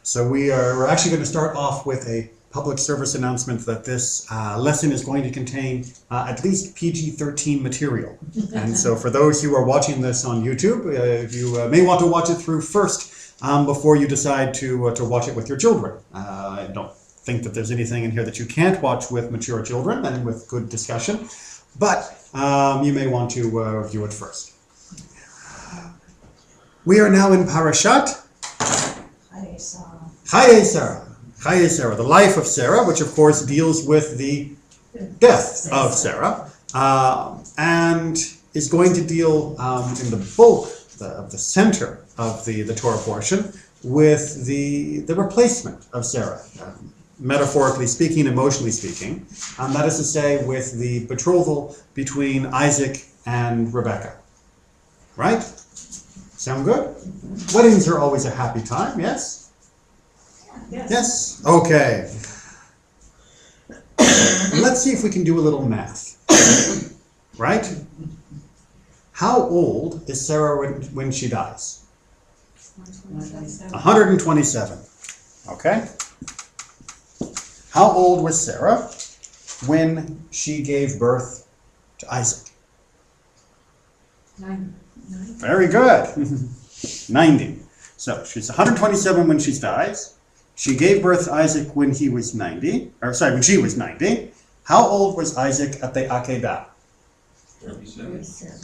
So we're actually going to start off with a public service announcement that this lesson is going to contain at least PG-13 material. And so for those who are watching this on YouTube, you may want to watch it through first before you decide to watch it with your children. I don't think that there's anything in here that you can't watch with mature children and with good discussion, but you may want to view it first. We are now in Parashat Chayei Sarah. Chayei Sarah. Chayei Sarah, the life of Sarah, which of course deals with the death of Sarah, and is going to deal in the bulk of the center of the Torah portion with the replacement of Sarah, metaphorically speaking, emotionally speaking. That is to say, with the betrothal between Isaac and Rebekah. Right? Sound good? Weddings are always a happy time, yes? Yes. Yes? Okay. Let's see if we can do a little math. Right? How old is Sarah when she dies? 127. Okay. How old was Sarah when she gave birth to Isaac? 9. Very good. 90. So she's 127 when she dies. She gave birth to Isaac when he was 90. When she was 90. How old was Isaac at the Akedah? 37.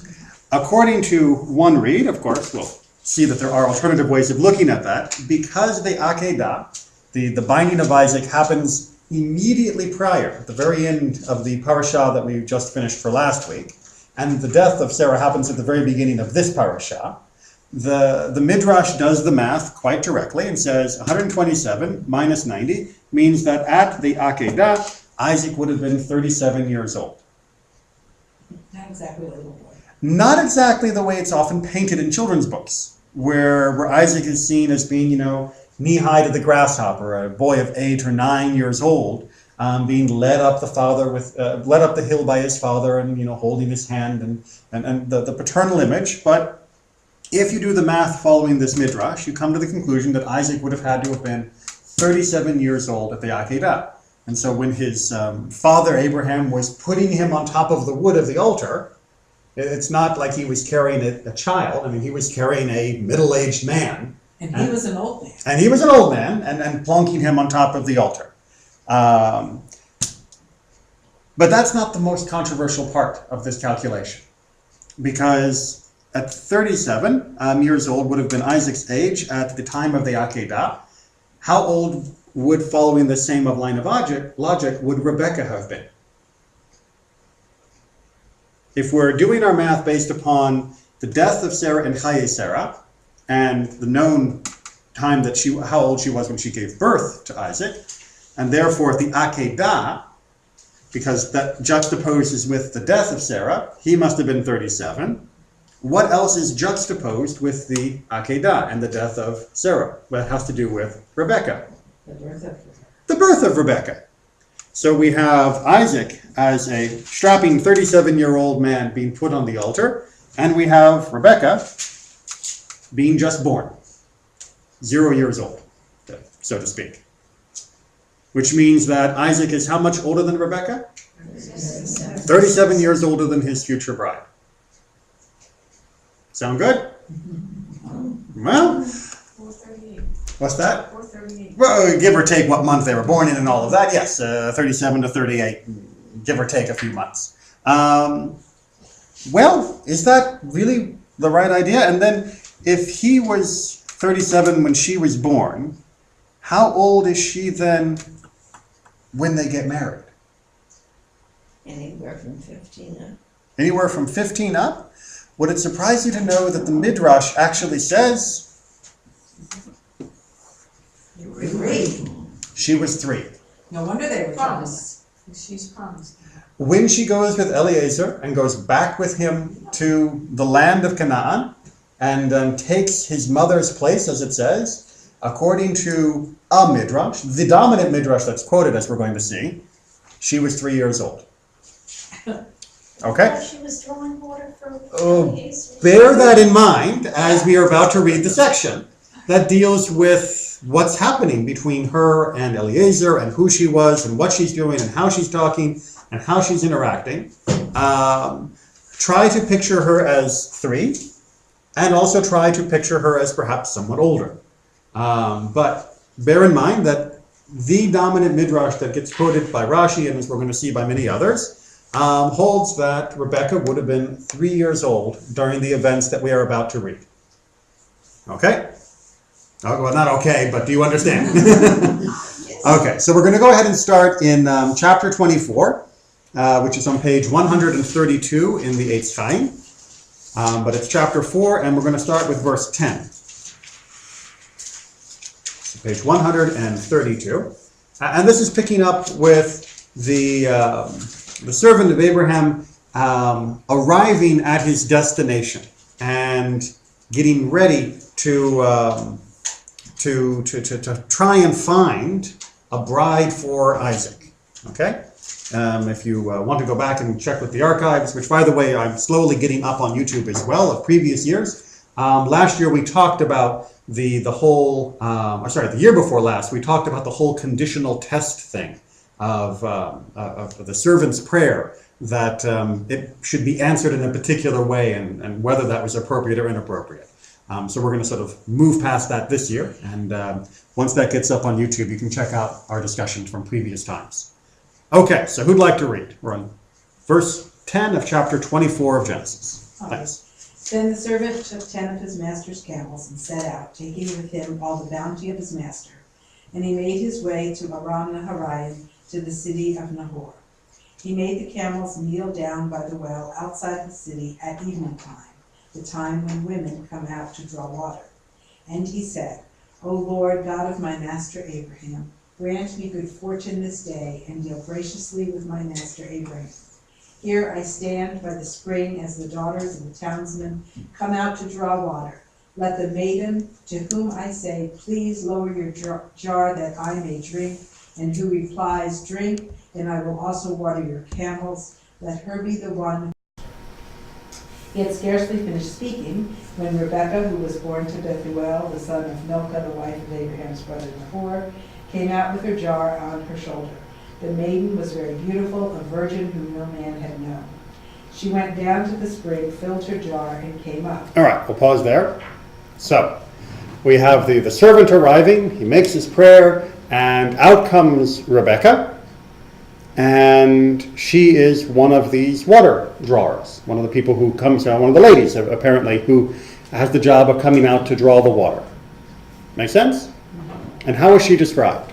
According to one read, of course, we'll see that there are alternative ways of looking at that. Because the Akedah, the binding of Isaac, happens immediately prior, at the very end of the parasha that we just finished for last week, and the death of Sarah happens at the very beginning of this parasha, the Midrash does the math quite directly and says 127 minus 90 means that at the Akedah, Isaac would have been 37 years old. Not exactly like a boy. Not exactly the way it's often painted in children's books, where Isaac is seen as being, knee-high to the grasshopper, a boy of 8 or 9 years old, being led up the hill by his father, and holding his hand, and the paternal image. But if you do the math following this midrash, you come to the conclusion that Isaac would have had to have been 37 years old at the Akedah. And so when his father Abraham was putting him on top of the wood of the altar, it's not like he was carrying a child. I mean, he was carrying a middle-aged man. And he was an old man. And he was an old man, and plonking him on top of the altar. But that's not the most controversial part of this calculation, because at 37 years old would have been Isaac's age at the time of the Akedah. How old would, following the same line of logic, would Rebekah have been? If we're doing our math based upon the death of Sarah and Chayei Sarah, and the known time how old she was when she gave birth to Isaac, and therefore at the Akedah, because that juxtaposes with the death of Sarah, he must have been 37. What else is juxtaposed with the Akedah and the death of Sarah? What has to do with Rebekah? The birth of Rebekah. So we have Isaac as a strapping 37-year-old man being put on the altar, and we have Rebekah being just born, 0 years old, so to speak. Which means that Isaac is how much older than Rebekah? 37 years older than his future bride. Sound good? Well, 438. what's that? 438. Well, give or take what month they were born in and all of that. Yes, 37 to 38, give or take a few months. Well, is that really the right idea? And then if he was 37 when she was born, how old is she then when they get married? Anywhere from 15 up. Anywhere from 15 up? Would it surprise you to know that the Midrash actually says she was 3? No wonder they were promised. She's promised. When she goes with Eliezer and goes back with him to the land of Canaan and takes his mother's place, as it says, according to a Midrash, the dominant Midrash that's quoted, as we're going to see, she was 3 years old. Okay? She was drawing water for Bear that in mind as we are about to read the section that deals with what's happening between her and Eliezer and who she was and what she's doing and how she's talking and how she's interacting. Try to picture her as 3 and also try to picture her as perhaps somewhat older. But bear in mind that the dominant midrash that gets quoted by Rashi, and as we're going to see by many others, holds that Rebecca would have been 3 years old during the events that we are about to read. Okay? Oh, well, not okay, but do you understand? Okay, so we're going to go ahead and start in chapter 24, which is on page 132 in the Eitz Chaim. But it's chapter 4, and we're going to start with verse 10. So page 132. And this is picking up with the servant of Abraham arriving at his destination and getting ready to try and find a bride for Isaac. Okay? If you want to go back and check with the archives, which by the way I'm slowly getting up on YouTube as well of previous years. Last year we talked about the year before last we talked about the whole conditional test thing of the servant's prayer, that it should be answered in a particular way and whether that was appropriate or inappropriate. So we're going to sort of move past that this year, and once that gets up on YouTube, you can check out our discussions from previous times. Okay, so who'd like to read? We're on verse 10 of chapter 24 of Genesis. Thanks. Then the servant took 10 of his master's camels and set out, taking with him all the bounty of his master. And he made his way to Aram Naharaim, to the city of Nahor. He made the camels kneel down by the well outside the city at evening time, the time when women come out to draw water. And he said, O Lord, God of my master Abraham, grant me good fortune this day, and deal graciously with my master Abraham. Here I stand by the spring as the daughters of the townsmen come out to draw water. Let the maiden to whom I say, please lower your jar that I may drink, and who replies, drink, and I will also water your camels, let her be the one. He had scarcely finished speaking when Rebekah, who was born to Bethuel, the son of Milcah, the wife of Abraham's brother Nahor, came out with her jar on her shoulder. The maiden was very beautiful, a virgin whom no man had known. She went down to the spring, filled her jar, and came up. All right, we'll pause there. So we have the servant arriving. He makes his prayer, and out comes Rebecca, and she is one of these water drawers, one of the people who comes out, one of the ladies apparently, who has the job of coming out to draw the water. Make sense? And how is she described?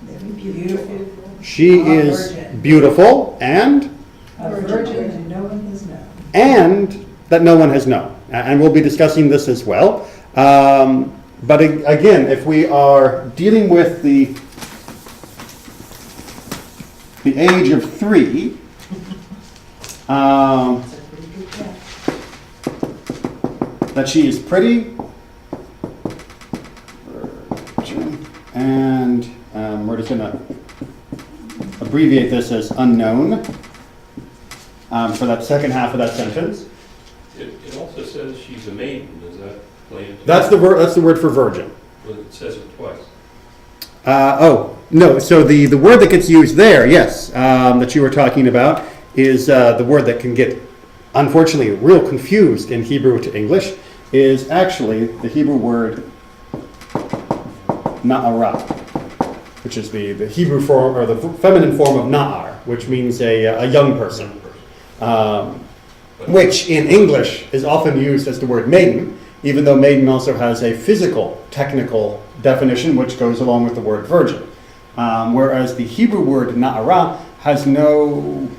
Very beautiful. She is beautiful and A virgin that no one has known. and that no one has known. And we'll be discussing this as well. But again, if we are dealing with the age of 3, That's a pretty good guess. that she is pretty, and we're just going to abbreviate this as unknown for that second half of that sentence. It also says she's a maiden. Does that play into That's the word. That's the word for virgin. Well, it says it twice. No. So the word that gets used there, yes, that you were talking about, is the word that can get, unfortunately, real confused in Hebrew to English, is actually the Hebrew word na'ara, which is the Hebrew form, or the feminine form of na'ar, which means a young person. Which in English is often used as the word maiden, even though maiden also has a physical, technical definition which goes along with the word virgin. Whereas the Hebrew word na'ara has no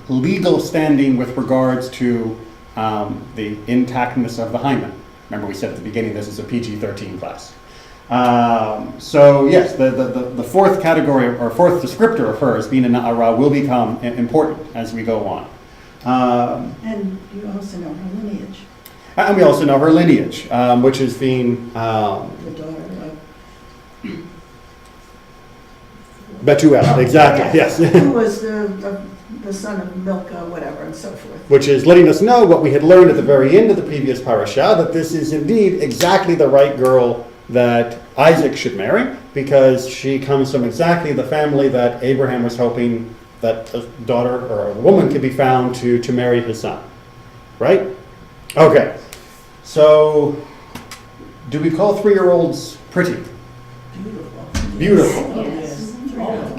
legal standing with regards to the intactness of the hymen. Remember we said at the beginning this is a PG-13 class. So yes, the fourth category or fourth descriptor of her as being a na'ara will become important as we go on. And you also know her lineage, And we also know her lineage, which is being the daughter of. Betuel, exactly, yes. Who was the son of Milcah, whatever, and so forth. Which is letting us know what we had learned at the very end of the previous parasha, that this is indeed exactly the right girl that Isaac should marry because she comes from exactly the family that Abraham was hoping that a daughter or a woman could be found to marry his son. Right? Okay. So, do we call 3-year-olds pretty? Beautiful. Yes.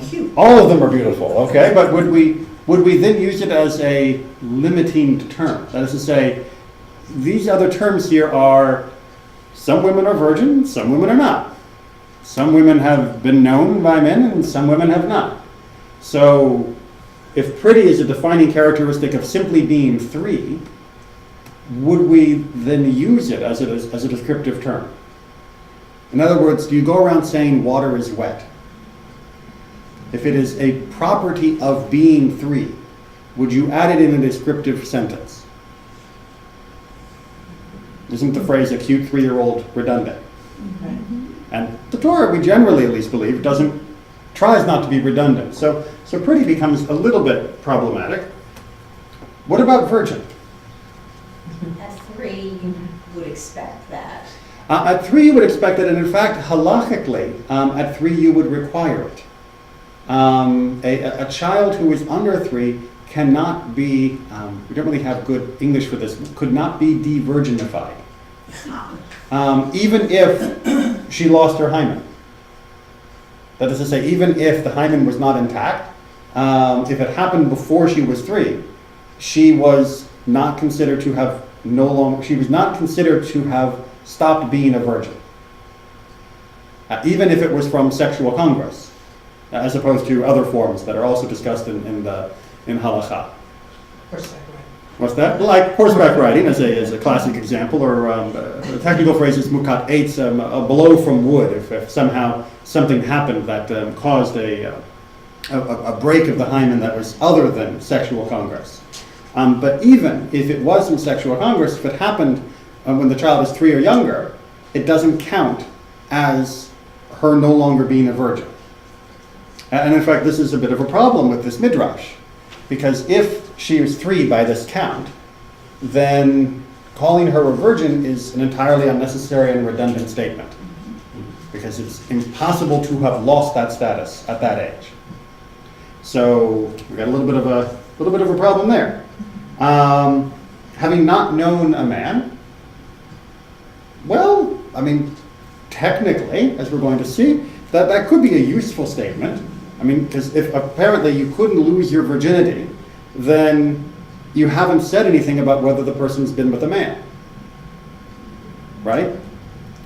Cute. All of them are beautiful, okay? But would we then use it as a limiting term? That is to say, these other terms here are, some women are virgin, some women are not. Some women have been known by men and some women have not. So, if pretty is a defining characteristic of simply being 3, would we then use it as a descriptive term? In other words, do you go around saying water is wet? If it is a property of being 3, would you add it in a descriptive sentence? Isn't the phrase a cute 3-year-old redundant? And the Torah, we generally at least believe, tries not to be redundant. So pretty becomes a little bit problematic. What about virgin? At 3, you would expect that. At 3 you would expect it, and in fact, halachically, at 3 you would require it. A child who is under 3 cannot be, we don't really have good English for this, could not be de-virginified. Even if she lost her hymen. That is to say, even if the hymen was not intact, if it happened before she was 3, she was not considered to have stopped being a virgin. Even if it was from sexual congress, as opposed to other forms that are also discussed in halakha. Horseback riding. What's that? Like horseback riding as a classic example, or the technical phrase is mukat eitz, a blow from wood. If somehow something happened that caused a break of the hymen that was other than sexual congress. But even if it was in sexual congress, if it happened when the child is 3 or younger, it doesn't count as her no longer being a virgin. And in fact, this is a bit of a problem with this midrash, because if she is 3 by this count, then calling her a virgin is an entirely unnecessary and redundant statement, because it's impossible to have lost that status at that age. So we got a little bit of a problem there. Having not known a man, well, I mean, technically, as we're going to see, that could be a useful statement. I mean, because if apparently you couldn't lose your virginity, then you haven't said anything about whether the person's been with a man. Right?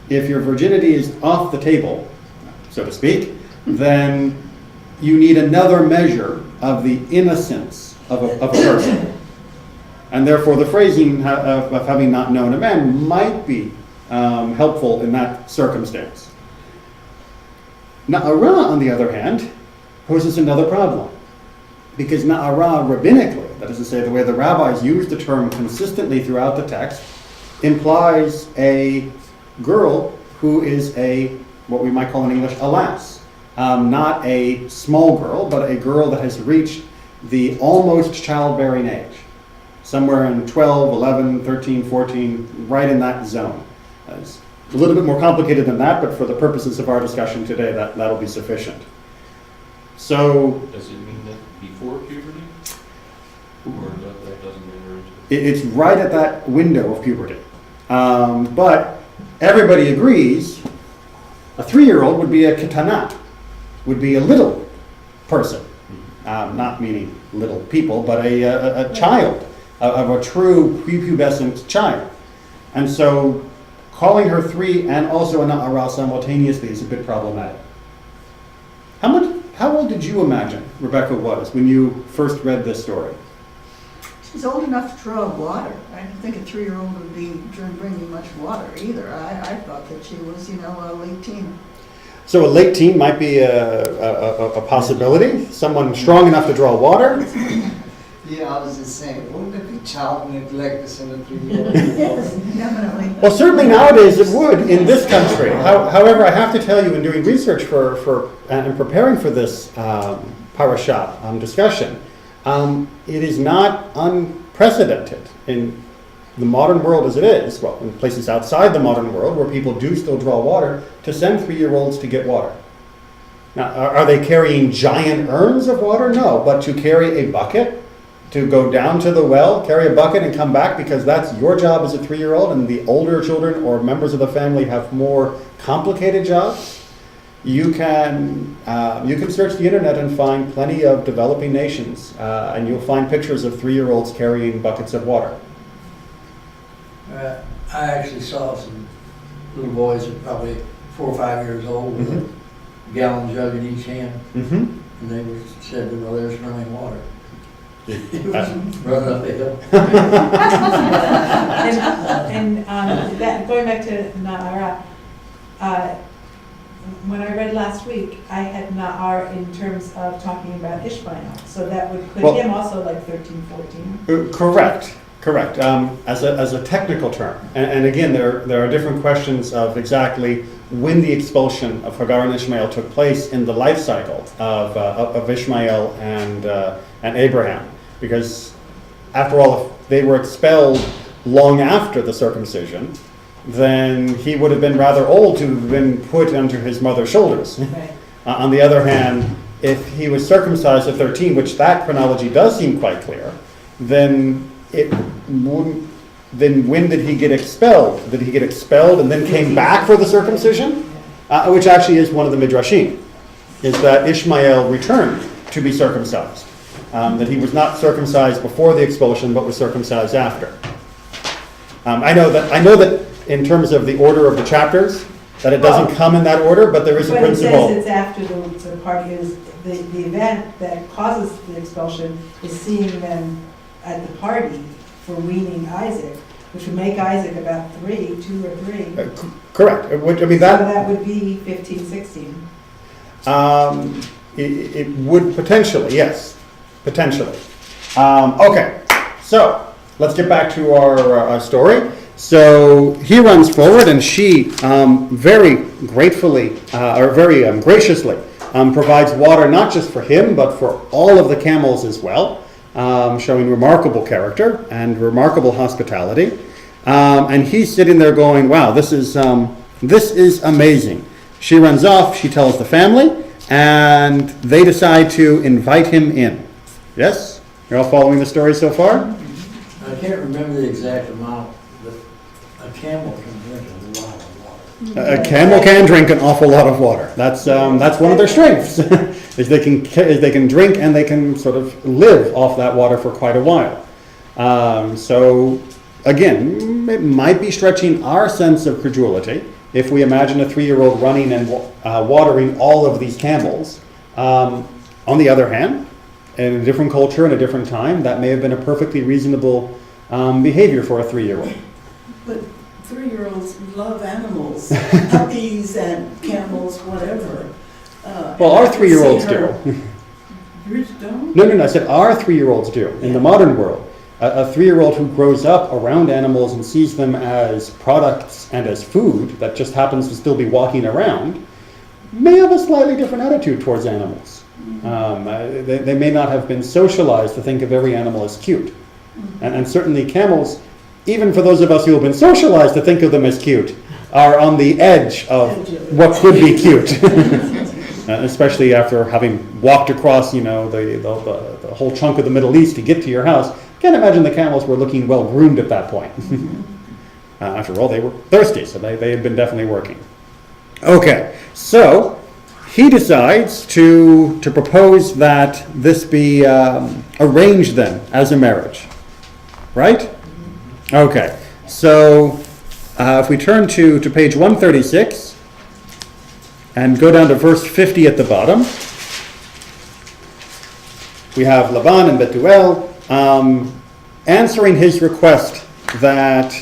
If your virginity is off the table, so to speak, then you need another measure of the innocence of a person. And therefore the phrasing of having not known a man might be helpful in that circumstance. Na'ara, on the other hand, poses another problem. Because na'ara rabbinically, that is to say the way the rabbis use the term consistently throughout the text, implies a girl who is what we might call in English, a lass. Not a small girl, but a girl that has reached the almost childbearing age. Somewhere in 12, 11, 13, 14, right in that zone. It's a little bit more complicated than that, but for the purposes of our discussion today, that'll be sufficient. So, Does it mean that before puberty? Or that doesn't enter into it? it's right at that window of puberty. But everybody agrees a 3-year-old would be a ketanah, would be a little person. Not meaning little people, but a child, of a true prepubescent child. And so calling her 3 and also a na'ara simultaneously is a bit problematic. How old did you imagine Rebecca was when you first read this story? She's old enough to draw water. I didn't think a 3-year-old would be bringing much water either. I thought that she was, a late teen. So a late teen might be a possibility. Someone strong enough to draw water. Yeah, I was just saying, wouldn't it be child neglect to send a 3-year-old? Yes, definitely. Well, certainly nowadays it would in this country. However, I have to tell you, in doing research for and preparing for this parashat discussion, it is not unprecedented in the modern world as it is, well, in places outside the modern world where people do still draw water, to send 3-year-olds to get water. Now, are they carrying giant urns of water? No, but to carry a bucket, to go down to the well, carry a bucket and come back, because that's your job as a 3-year-old, and the older children or members of the family have more complicated jobs. You can search the internet and find plenty of developing nations, and you'll find pictures of 3-year-olds carrying buckets of water. I actually saw some little boys that probably 4 or 5 years old with a gallon jug in each hand, Mm-hmm. and they were said, well, there's running water. It was running up the hill. And that, going back to Na'ara, when I read last week, I had Na'ar in terms of talking about Ishmael, so that would put Well- him also like 13, 14. Correct. As a technical term, and again, there are different questions of exactly when the expulsion of Hagar and Ishmael took place in the life cycle of Ishmael and Abraham, because after all, if they were expelled long after the circumcision, then he would have been rather old to have been put under his mother's shoulders. Right. On the other hand, if he was circumcised at 13, which that chronology does seem quite clear, then then when did he get expelled? Did he get expelled and then came back for the circumcision? Which actually is one of the midrashim, is that Ishmael returned to be circumcised. That he was not circumcised before the expulsion, but was circumcised after. I know that in terms of the order of the chapters, that it doesn't come in that order, but there is a But it principle. says it's after the party is, the event that causes the expulsion is seeing them at the party for weaning Isaac, which would make Isaac about 2 or 3. Correct. Which, I mean, So that that would be 15, 16. it would potentially, yes, potentially. Okay, so let's get back to our story. So he runs forward, and she very gratefully, or very graciously, provides water not just for him, but for all of the camels as well, showing remarkable character and remarkable hospitality. And he's sitting there going, "Wow, this is amazing." She runs off. She tells the family, and they decide to invite him in. Yes, you're all following the story so far? I can't remember the exact amount, but a camel can drink a lot of water. A camel can drink an awful lot of water. That's one of their strengths, is they can drink and they can sort of live off that water for quite a while. So again, it might be stretching our sense of credulity if we imagine a 3-year-old running and watering all of these camels. On the other hand, in a different culture and a different time, that may have been a perfectly reasonable behavior for a 3-year-old. But 3-year-olds love animals, puppies and camels, whatever. Well, our I can 3-year-olds see her- do. Yours don't? No, I said our 3-year-olds do in the modern world. A 3-year-old who grows up around animals and sees them as products and as food that just happens to still be walking around may have a slightly different attitude towards animals. They may not have been socialized to think of every animal as cute. And certainly camels, even for those of us who have been socialized to think of them as cute, are on the edge of what could be cute. Especially after having walked across, the whole chunk of the Middle East to get to your house. Can't imagine the camels were looking well groomed at that point. After all, they were thirsty, so they had been definitely working. Okay, so he decides to propose that this be arranged then as a marriage, right? Okay, so if we turn to page 136 and go down to verse 50 at the bottom, we have Laban and Bethuel answering his request that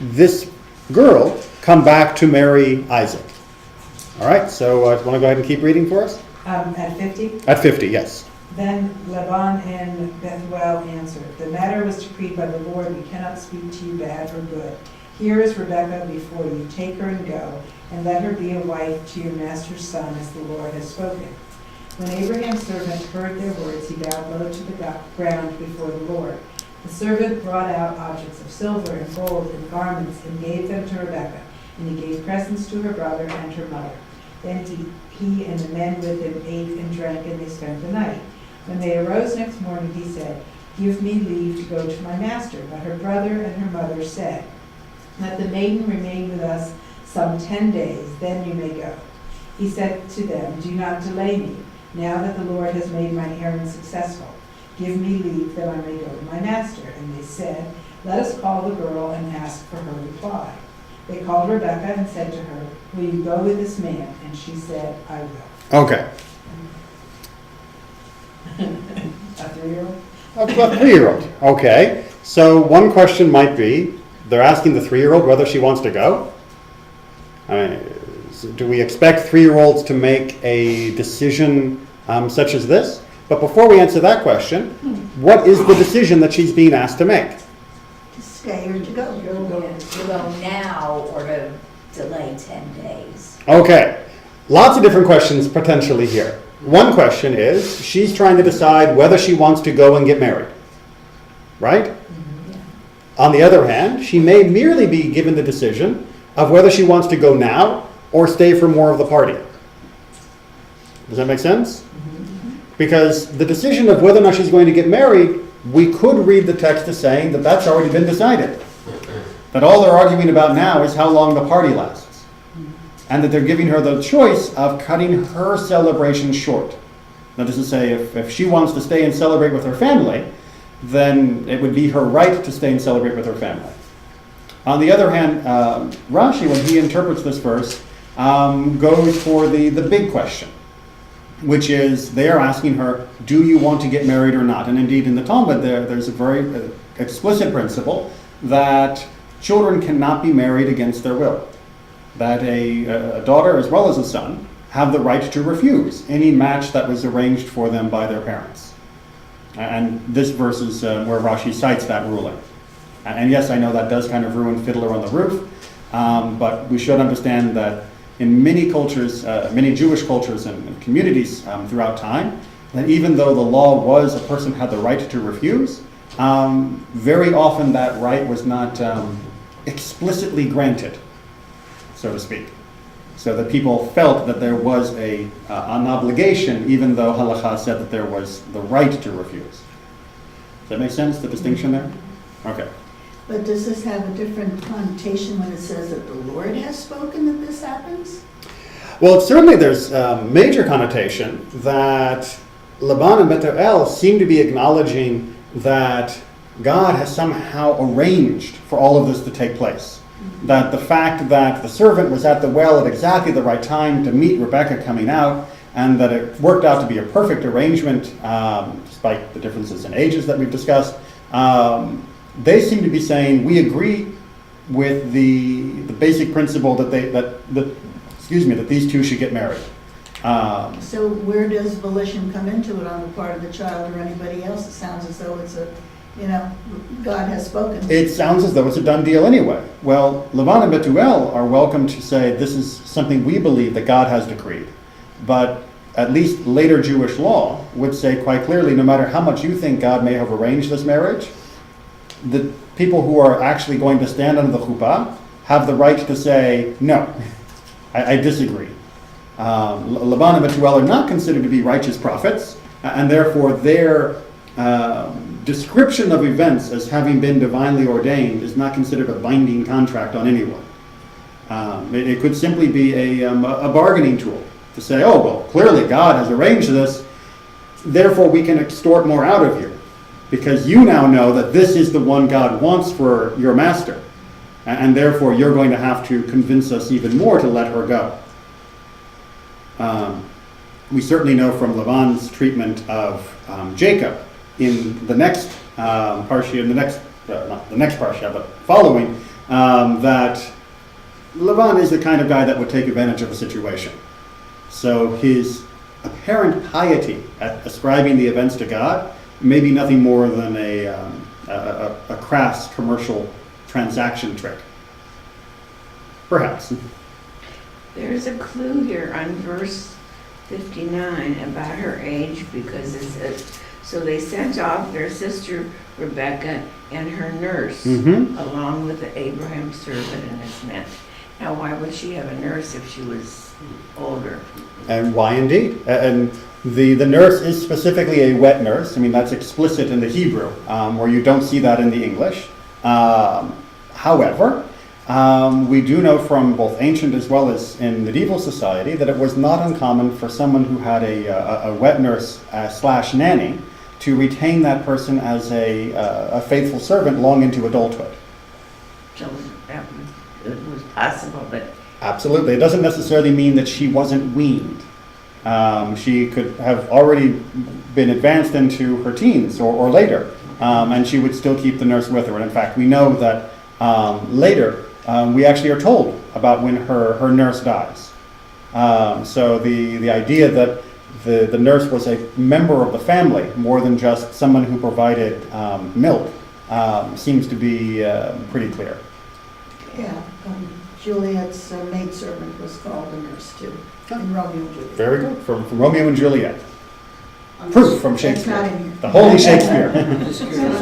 this girl come back to marry Isaac. All right, so want to go ahead and keep reading for us? At 50? At 50, yes. Then Laban and Bethuel answered, "The matter was decreed by the Lord. We cannot speak to you bad or good. Here is Rebekah before you. Take her and go, and let her be a wife to your master's son, as the Lord has spoken." When Abraham's servant heard their words, he bowed low to the ground before the Lord. The servant brought out objects of silver and gold and garments and gave them to Rebekah, and he gave presents to her brother and her mother. Then he and the men with him ate and drank, and they spent the night. When they arose next morning, he said, "Give me leave to go to my master." But her brother and her mother said, "Let the maiden remain with us some 10 days, then you may go." He said to them, "Do not delay me, now that the Lord has made my errand successful. Give me leave that I may go to my master." And they said, "Let us call the girl and ask for her reply." They called Rebekah and said to her, "Will you go with this man?" And she said, "I will." Okay. A 3-year-old? A 3-year-old. Okay. So one question might be, they're asking the 3-year-old whether she wants to go. I mean, do we expect 3-year-olds to make a decision such as this? But before we answer that question, what is the decision that she's being asked to make? To stay or to go. To go now or to delay 10 days. Okay. Lots of different questions potentially here. One question is, she's trying to decide whether she wants to go and get married. Right? On the other hand, she may merely be given the decision of whether she wants to go now or stay for more of the party. Does that make sense? Because the decision of whether or not she's going to get married, we could read the text as saying that that's already been decided. That all they're arguing about now is how long the party lasts. And that they're giving her the choice of cutting her celebration short. That is to say, if she wants to stay and celebrate with her family, then it would be her right to stay and celebrate with her family. On the other hand, Rashi, when he interprets this verse, goes for the big question, which is they are asking her, do you want to get married or not? And indeed in the Talmud there's a very explicit principle that children cannot be married against their will. That a daughter as well as a son have the right to refuse any match that was arranged for them by their parents. And this verse is where Rashi cites that ruling. And yes, I know that does kind of ruin Fiddler on the Roof, but we should understand that in many cultures, many Jewish cultures and communities throughout time, that even though the law was a person had the right to refuse, very often that right was not explicitly granted, so to speak. So that people felt that there was an obligation, even though halakha said that there was the right to refuse. Does that make sense, the distinction there? Okay. But does this have a different connotation when it says that the Lord has spoken that this happens? Well, certainly there's a major connotation that Laban and Bethuel seem to be acknowledging that God has somehow arranged for all of this to take place. That the fact that the servant was at the well at exactly the right time to meet Rebekah coming out, and that it worked out to be a perfect arrangement, despite the differences in ages that we've discussed, they seem to be saying we agree with the basic principle that that these two should get married. So where does volition come into it on the part of the child or anybody else? It sounds as though it's God has spoken. It sounds as though it's a done deal anyway. Well, Laban and Bethuel are welcome to say this is something we believe that God has decreed. But at least later Jewish law would say quite clearly, no matter how much you think God may have arranged this marriage, the people who are actually going to stand under the chuppah have the right to say, no, I disagree. Laban and Bethuel are not considered to be righteous prophets, and therefore their description of events as having been divinely ordained is not considered a binding contract on anyone. It could simply be a bargaining tool to say, oh, well, clearly God has arranged this, therefore we can extort more out of you, because you now know that this is the one God wants for your master, and therefore you're going to have to convince us even more to let her go. We certainly know from Laban's treatment of Jacob in the next parsha, not the next parsha, but following, that Laban is the kind of guy that would take advantage of a situation. So his apparent piety at ascribing the events to God may be nothing more than a crass commercial transaction trick. Perhaps. There's a clue here on verse 59 about her age, because it says, So they sent off their sister Rebecca and her nurse, Mm-hmm. along with the Abraham servant and his men. Now, why would she have a nurse if she was older? And why indeed? And the nurse is specifically a wet nurse. I mean, that's explicit in the Hebrew, where you don't see that in the English. However, we do know from both ancient as well as in medieval society that it was not uncommon for someone who had a wet nurse slash nanny to retain that person as a faithful servant long into adulthood. So that it was possible, but Absolutely. It doesn't necessarily mean that she wasn't weaned. She could have already been advanced into her teens or later, and she would still keep the nurse with her. And in fact, we know that later we actually are told about when her nurse dies. So the idea that the nurse was a member of the family more than just someone who provided milk seems to be pretty clear. Yeah, Juliet's maidservant was called a nurse too, in Romeo and Juliet. Very good. From Romeo and Juliet. Proof from It's Shakespeare. not in here. The holy Shakespeare. Just curious,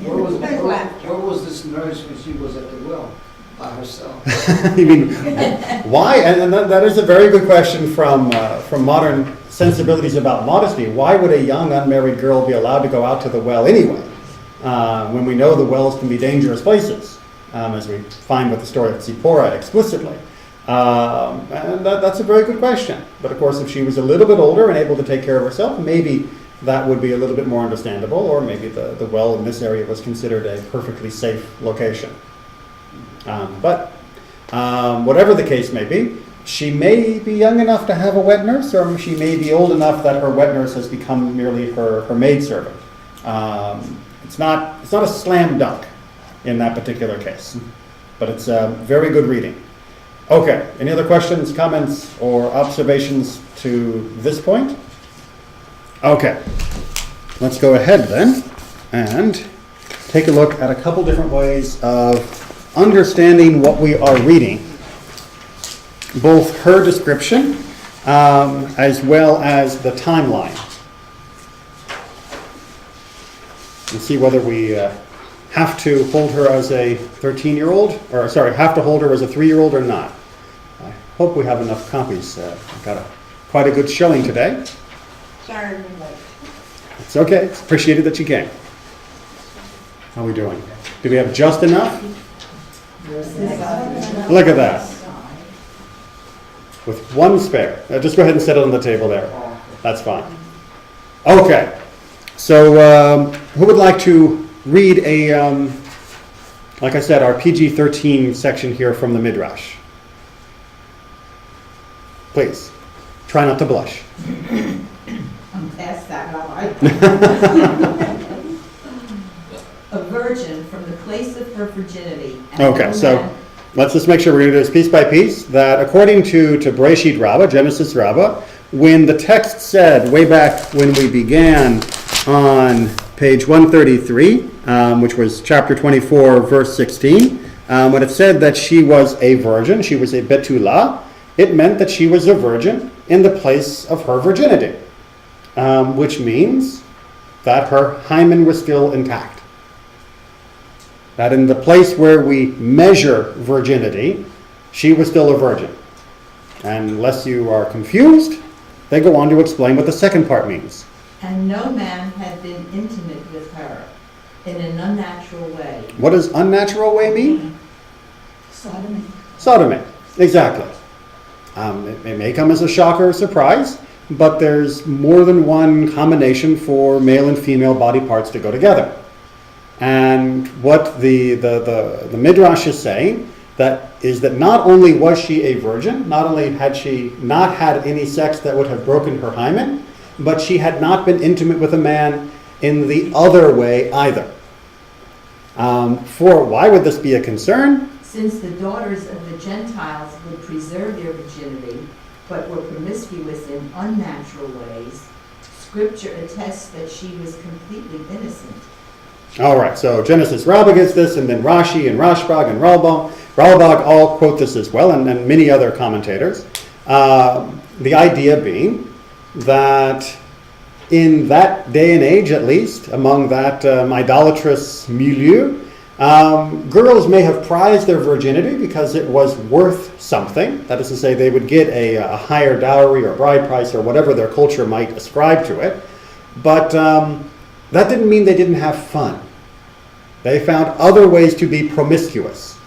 where was this nurse when she was at the well by herself? You mean, why? And that is a very good question from modern sensibilities about modesty. Why would a young unmarried girl be allowed to go out to the well anyway, when we know the wells can be dangerous places, as we find with the story of Zipporah explicitly? And that's a very good question. But of course, if she was a little bit older and able to take care of herself, maybe that would be a little bit more understandable, or maybe the well in this area was considered a perfectly safe location. But whatever the case may be, she may be young enough to have a wet nurse, or she may be old enough that her wet nurse has become merely her maidservant. It's not a slam dunk in that particular case, but it's a very good reading. Okay, any other questions, comments, or observations to this point? Okay, let's go ahead then and take a look at a couple different ways of understanding what we are reading. Both her description as well as the timeline. And see whether we have to hold her as a 13-year-old, or sorry, have to hold her as a 3-year-old or not. I hope we have enough copies. I've got quite a good showing today. Sorry, we're late. It's okay. It's appreciated that you came. How are we doing? Do we have just enough? Look at that. With one spare. Just go ahead and set it on the table there. That's fine. Okay. So who would like to read like I said, our PG-13 section here from the Midrash? Please. Try not to blush. I'm past that, Rabbi. A virgin from the place of her virginity. and Okay, no so man- let's just make sure we're going to do this piece by piece. That according to Bereshit Rabbah, Genesis Rabbah, when the text said way back when we began on page 133, which was chapter 24, verse 16, when it said that she was a virgin, she was a Betula, it meant that she was a virgin in the place of her virginity, which means that her hymen was still intact. That in the place where we measure virginity, she was still a virgin. And unless you are confused, they go on to explain what the second part means. And no man had been intimate with her in an unnatural way. What does unnatural way mean? Sodomy. Sodomy, exactly. It may come as a shock or a surprise, but there's more than one combination for male and female body parts to go together. And what the Midrash is saying is that not only was she a virgin, not only had she not had any sex that would have broken her hymen, but she had not been intimate with a man in the other way either. For why would this be a concern? Since the daughters of the Gentiles would preserve their virginity, but were promiscuous in unnatural ways, Scripture attests that she was completely innocent. All right, so Genesis Rabbah gets this, and then Rashi and Rashbag and Ralbag all quote this as well, and many other commentators. The idea being that in that day and age, at least, among that idolatrous milieu, girls may have prized their virginity because it was worth something. That is to say, they would get a higher dowry or bride price or whatever their culture might ascribe to it. But that didn't mean they didn't have fun. They found other ways to be promiscuous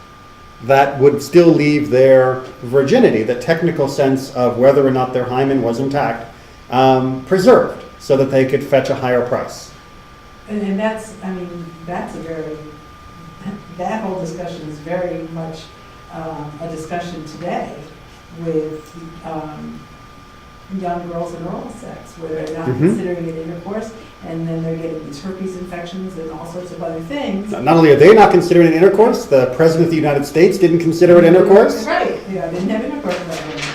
that would still leave their virginity, the technical sense of whether or not their hymen was intact, preserved so that they could fetch a higher price. And that's, I mean, that's a very, that whole discussion is very much a discussion today with young girls and oral sex, where they're not considering it intercourse, and then they're getting these herpes infections and all sorts of other things. Not only are they not considering it intercourse, the President of the United States didn't consider it intercourse. Right, yeah, they didn't have intercourse with that woman.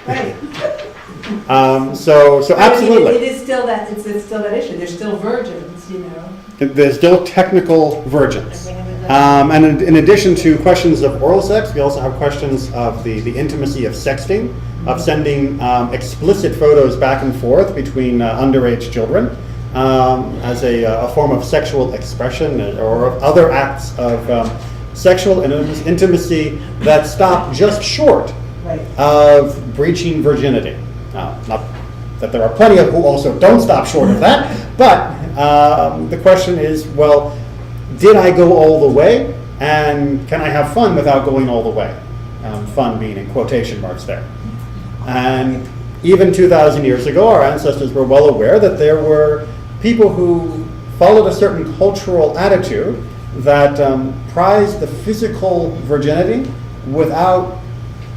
Right. So But absolutely. I mean, it is still that, it's still that issue, they're still virgins, you know. There's still technical virgins. And in addition to questions of oral sex, we also have questions of the intimacy of sexting, of sending explicit photos back and forth between underage children as a form of sexual expression or of other acts of sexual intimacy that stop just short of breaching virginity. Not that there are plenty of who also don't stop short of that, but the question is, well, did I go all the way, and can I have fun without going all the way? Fun being in quotation marks there. And even 2,000 years ago, our ancestors were well aware that there were people who followed a certain cultural attitude that prized the physical virginity without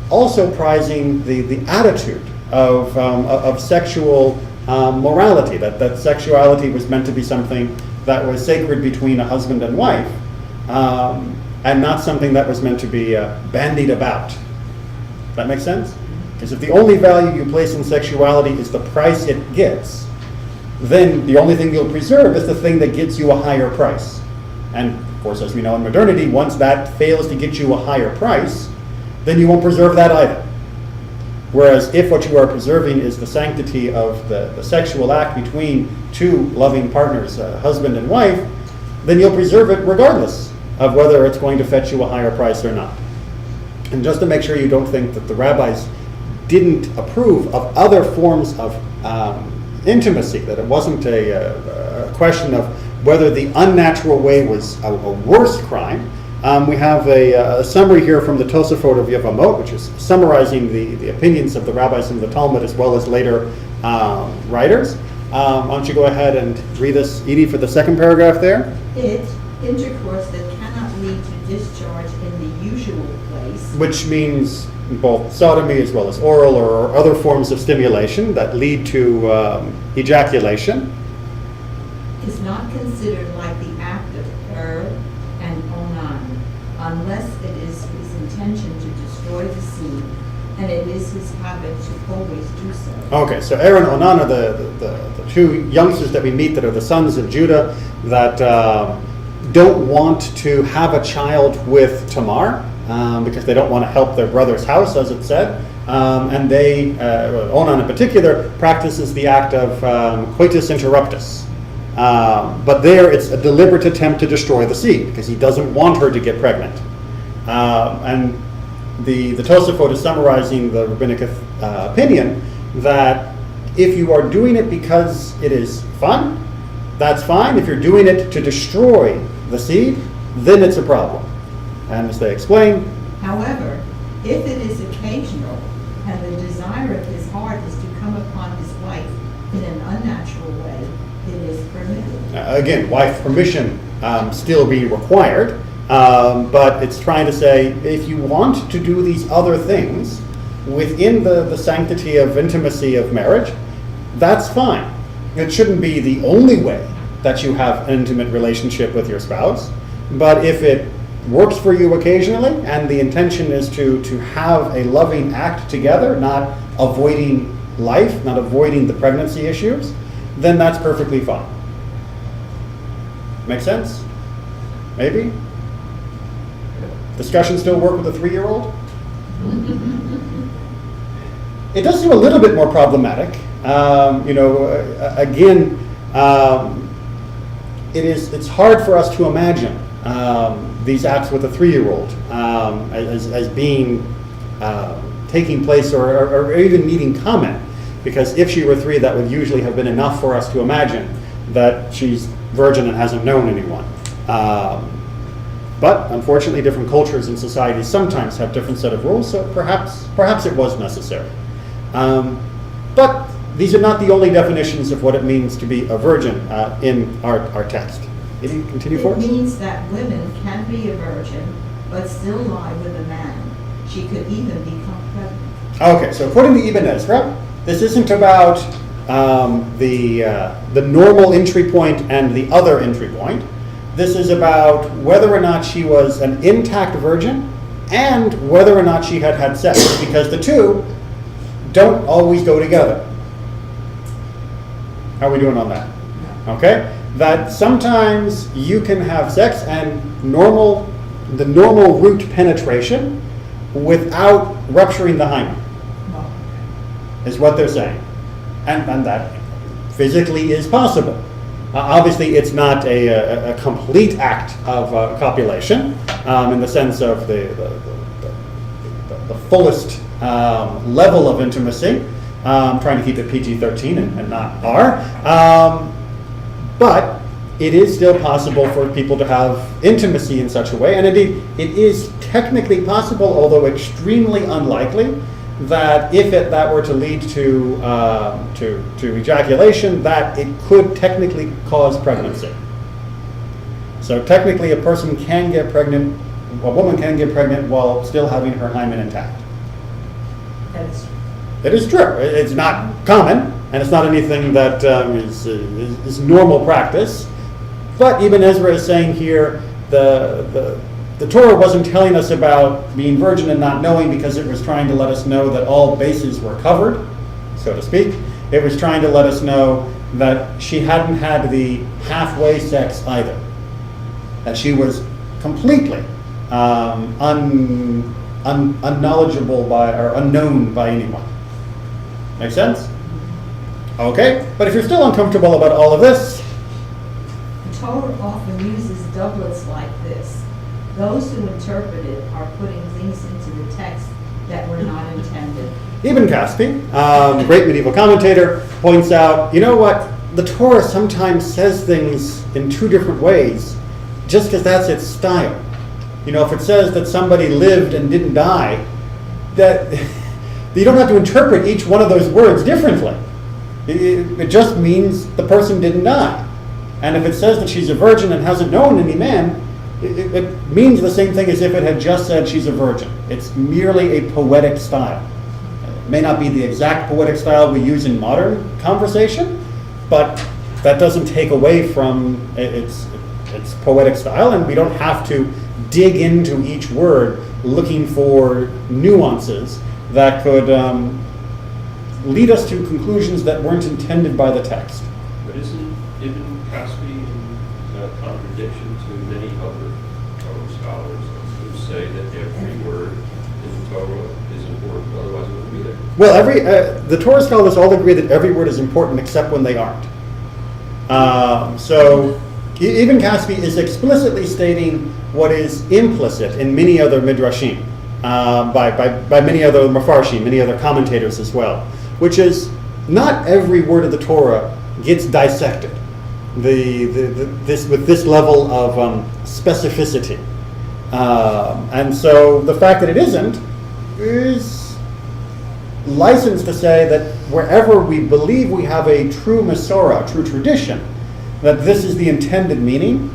also prizing the attitude of sexual morality, that sexuality was meant to be something that was sacred between a husband and wife, and not something that was meant to be bandied about. That makes sense? Because if the only value you place in sexuality is the price it gets, then the only thing you'll preserve is the thing that gets you a higher price. And of course, as we know in modernity, once that fails to get you a higher price, then you won't preserve that either. Whereas if what you are preserving is the sanctity of the sexual act between two loving partners, husband and wife, then you'll preserve it regardless of whether it's going to fetch you a higher price or not. And just to make sure you don't think that the rabbis didn't approve of other forms of intimacy, that it wasn't a question of whether the unnatural way was a worse crime, we have a summary here from the Tosafot of Yevamot, which is summarizing the opinions of the rabbis in the Talmud as well as later writers. Why don't you go ahead and read this, Edie, for the second paragraph there? Intercourse that cannot lead to discharge in the usual place. Which means both sodomy as well as oral or other forms of stimulation that lead to ejaculation. Is not considered like the act of and onan, unless it is his intention to destroy the seed, and it is his habit to always do so. Okay, so Aaron and Onan are the two youngsters that we meet that are the sons of Judah that don't want to have a child with Tamar because they don't want to help their brother's house, as it said. And they, Onan in particular, practices the act of coitus interruptus. But there it's a deliberate attempt to destroy the seed because he doesn't want her to get pregnant. And the Tosafot is summarizing the rabbinic opinion that if you are doing it because it is fun, that's fine. If you're doing it to destroy the seed, then it's a problem. And as they explain, however, if it is occasional and the desire of his heart is to come upon his wife in an unnatural way, it is permitted. Again, wife permission still being required, but it's trying to say if you want to do these other things within the sanctity of intimacy of marriage, that's fine. It shouldn't be the only way that you have an intimate relationship with your spouse, but if it works for you occasionally and the intention is to have a loving act together, not avoiding life, not avoiding the pregnancy issues, then that's perfectly fine. Make sense? Maybe? Discussion still work with a 3-year-old? it does seem a little bit more problematic. Again, it's hard for us to imagine these acts with a 3-year-old as being taking place or even needing comment, because if she were 3, that would usually have been enough for us to imagine that she's virgin and hasn't known anyone. But unfortunately, different cultures and societies sometimes have different set of rules, so perhaps it was necessary. But these are not the only definitions of what it means to be a virgin in our text. Can you continue It forward? means that women can be a virgin, but still lie with a man. She could even become pregnant. Okay, so according to Ibn Ezra, this isn't about the normal entry point and the other entry point. This is about whether or not she was an intact virgin and whether or not she had had sex, because the two don't always go together. How are we doing on that? Okay? That sometimes you can have sex and the normal root penetration without rupturing the hymen, is what they're saying. And that physically is possible. Obviously, it's not a complete act of copulation in the sense of the fullest level of intimacy. Trying to keep it PG-13 and not R. But it is still possible for people to have intimacy in such a way, and indeed, it is technically possible, although extremely unlikely, that if that were to lead to ejaculation, that it could technically cause pregnancy. So technically, a woman can get pregnant while still having her hymen intact. That is It is true. It's not common, and it's not anything that is normal practice. But Ibn Ezra is saying here the Torah wasn't telling us about being virgin and not knowing because it was trying to let us know that all bases were covered, so to speak. It was trying to let us know that she hadn't had the halfway sex either. That she was completely unknowledgeable or unknown by anyone. Make sense? Okay, but if you're still uncomfortable about all of this, The Torah often uses doublets like this. Those who interpret it are putting things into the text that were not intended. Ibn Kaspi, great medieval commentator, points out, you know what? The Torah sometimes says things in 2 different ways, just because that's its style. If it says that somebody lived and didn't die, that you don't have to interpret each one of those words differently. It just means the person didn't die. And if it says that she's a virgin and hasn't known any man, it means the same thing as if it had just said she's a virgin. It's merely a poetic style. It may not be the exact poetic style we use in modern conversation, but that doesn't take away from its poetic style, and we don't have to dig into each word looking for nuances that could lead us to conclusions that weren't intended by the text. But isn't Ibn Kaspi in contradiction to many other Torah scholars who say that every word in the Torah is important, otherwise it wouldn't be there? Well, the Torah scholars all agree that every word is important except when they aren't. So Ibn Kaspi is explicitly stating what is implicit in many other midrashim, by many other mafarshim, many other commentators as well, which is not every word of the Torah gets dissected with this level of specificity. And so the fact that it isn't is license to say that wherever we believe we have a true Masorah, true tradition, that this is the intended meaning,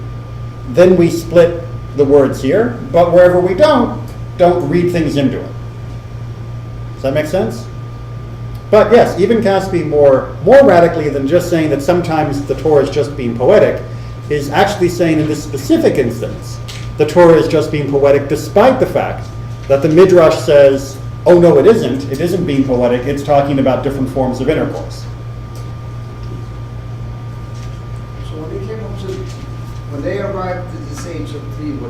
then we split the words here, but wherever we don't read things into it. Does that make sense? But yes, Ibn Kaspi more radically than just saying that sometimes the Torah is just being poetic, is actually saying in this specific instance, the Torah is just being poetic despite the fact that the Midrash says, oh no, it isn't being poetic, it's talking about different forms of intercourse. So when they arrived at this age of 3, were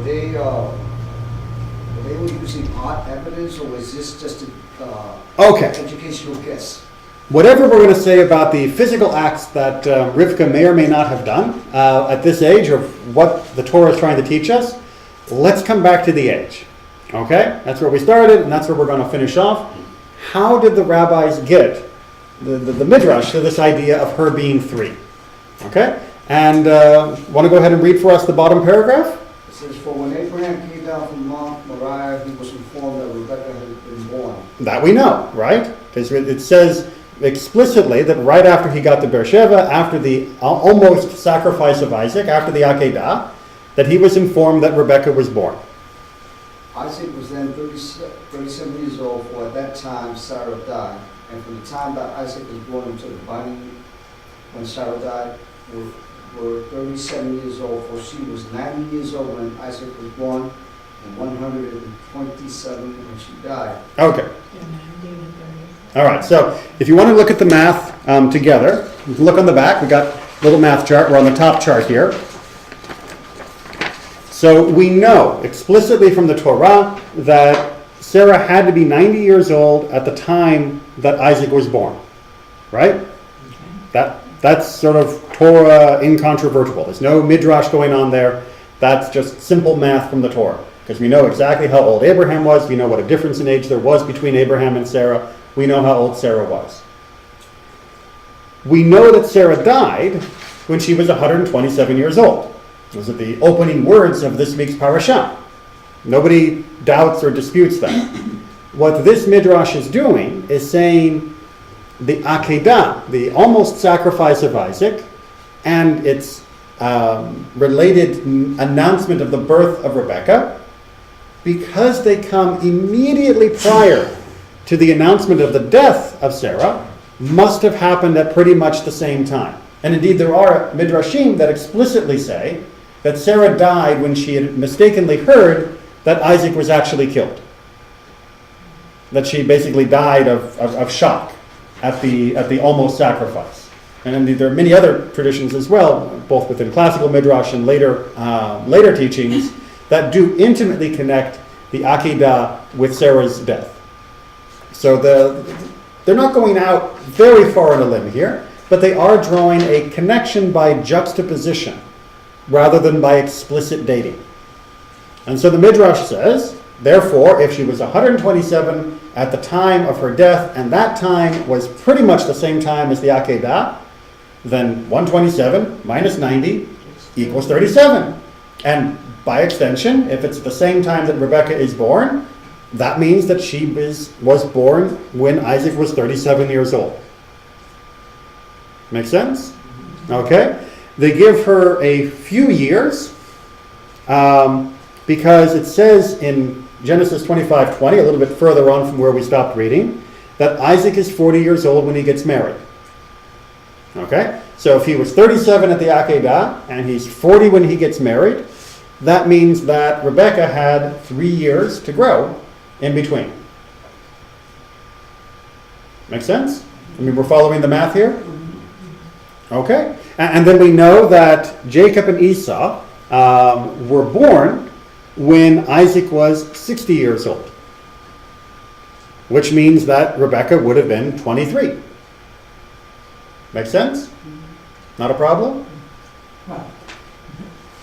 They were using hard evidence, or was this just a Okay. educational guess? Whatever we're going to say about the physical acts that Rivka may or may not have done at this age, or what the Torah is trying to teach us, let's come back to the age. Okay? That's where we started, and that's where we're going to finish off. How did the rabbis get the midrash to this idea of her being 3? Okay? And want to go ahead and read for us the bottom paragraph? It says, for when Abraham came down from Mount Moriah, he was informed that Rebekah had been born. That we know, right? Because it says explicitly that right after he got to Beersheba, after the almost sacrifice of Isaac, after the Akedah, that he was informed that Rebekah was born. Isaac was then 37 years old, for at that time Sarah died. And from the time that Isaac was born until the binding, when Sarah died, were 37 years old, for she was 90 years old when Isaac was born, and 127 when she died. Okay. All right, so if you want to look at the math together, you can look on the back. We got a little math chart. We're on the top chart here. So we know explicitly from the Torah that Sarah had to be 90 years old at the time that Isaac was born, right? That's sort of Torah incontrovertible. There's no midrash going on there. That's just simple math from the Torah, because we know exactly how old Abraham was. We know what a difference in age there was between Abraham and Sarah. We know how old Sarah was. We know that Sarah died when she was 127 years old. Those are the opening words of this week's parashah. Nobody doubts or disputes that. What this midrash is doing is saying the Akedah, the almost sacrifice of Isaac, and its related announcement of the birth of Rebekah, because they come immediately prior to the announcement of the death of Sarah, must have happened at pretty much the same time. And indeed, there are midrashim that explicitly say that Sarah died when she had mistakenly heard that Isaac was actually killed. That she basically died of shock at the almost sacrifice. And indeed, there are many other traditions as well, both within classical midrash and later teachings, that do intimately connect the Akedah with Sarah's death. So they're not going out very far on a limb here, but they are drawing a connection by juxtaposition rather than by explicit dating. And so the Midrash says, therefore, if she was 127 at the time of her death, and that time was pretty much the same time as the Akedah, then 127 minus 90 equals 37. And by extension, if it's the same time that Rebekah is born, that means that she was born when Isaac was 37 years old. Make sense? Okay. They give her a few years because it says in Genesis 25:20, a little bit further on from where we stopped reading, that Isaac is 40 years old when he gets married. Okay? So if he was 37 at the Akedah and he's 40 when he gets married, that means that Rebekah had 3 years to grow in between. Make sense? I mean, we're following the math here? Okay. And then we know that Jacob and Esau were born when Isaac was 60 years old, which means that Rebekah would have been 23. Make sense? Not a problem?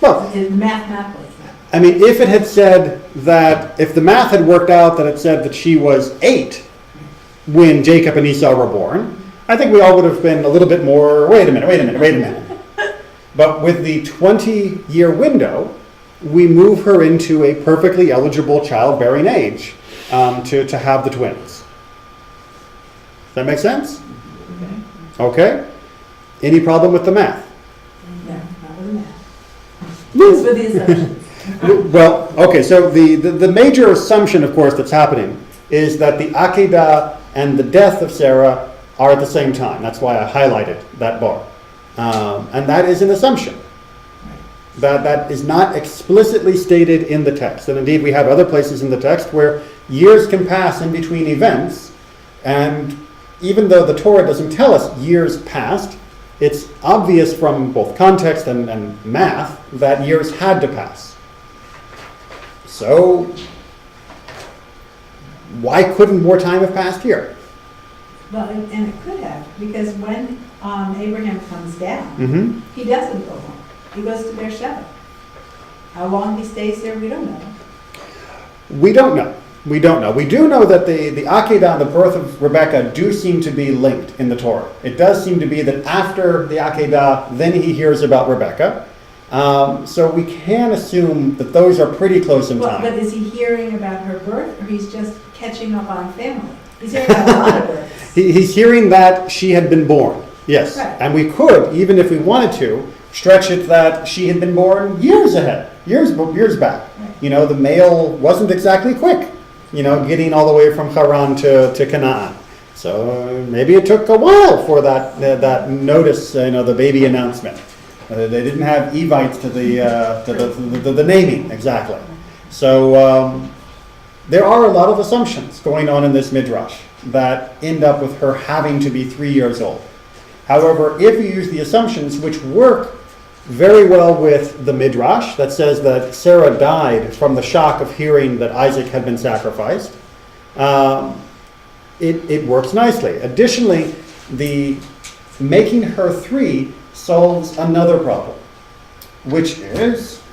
Well, Mathematically. I mean, if it had said that, if the math had worked out that it said that she was 8 when Jacob and Esau were born, I think we all would have been a little bit more, wait a minute. But with the 20-year window, we move her into a perfectly eligible childbearing age to have the twins. Does that make sense? Okay. Any problem with the math? No, not with the math. Just with the assumptions. Well, okay, so the major assumption, of course, that's happening is that the Akedah and the death of Sarah are at the same time. That's why I highlighted that bar. And that is an assumption. That is not explicitly stated in the text. And indeed, we have other places in the text where years can pass in between events, and even though the Torah doesn't tell us years passed, it's obvious from both context and math that years had to pass. So Why couldn't more time have passed here? Well, and it could have, because when Abraham comes down, Mm-hmm. he doesn't go home. He goes to Beersheba. How long he stays there, we don't know. We don't know. We don't know. We do know that the Akedah and the birth of Rebekah do seem to be linked in the Torah. It does seem to be that after the Akedah, then he hears about Rebekah. So we can assume that those are pretty close in But time. is he hearing about her birth, or he's just catching up on family? He's hearing about a lot of births. He's hearing that she had been born, yes. Right. And we could, even if we wanted to, stretch it that she had been born years ahead, years back. Right. You know, the mail wasn't exactly quick, you know, getting all the way from Haran to Canaan. So maybe it took a while for that notice, the baby announcement. They didn't have Evites to the naming, exactly. So there are a lot of assumptions going on in this midrash that end up with her having to be 3 years old. However, if you use the assumptions, which work very well with the midrash that says that Sarah died from the shock of hearing that Isaac had been sacrificed, it works nicely. Additionally, the making her 3 solves another problem, which is,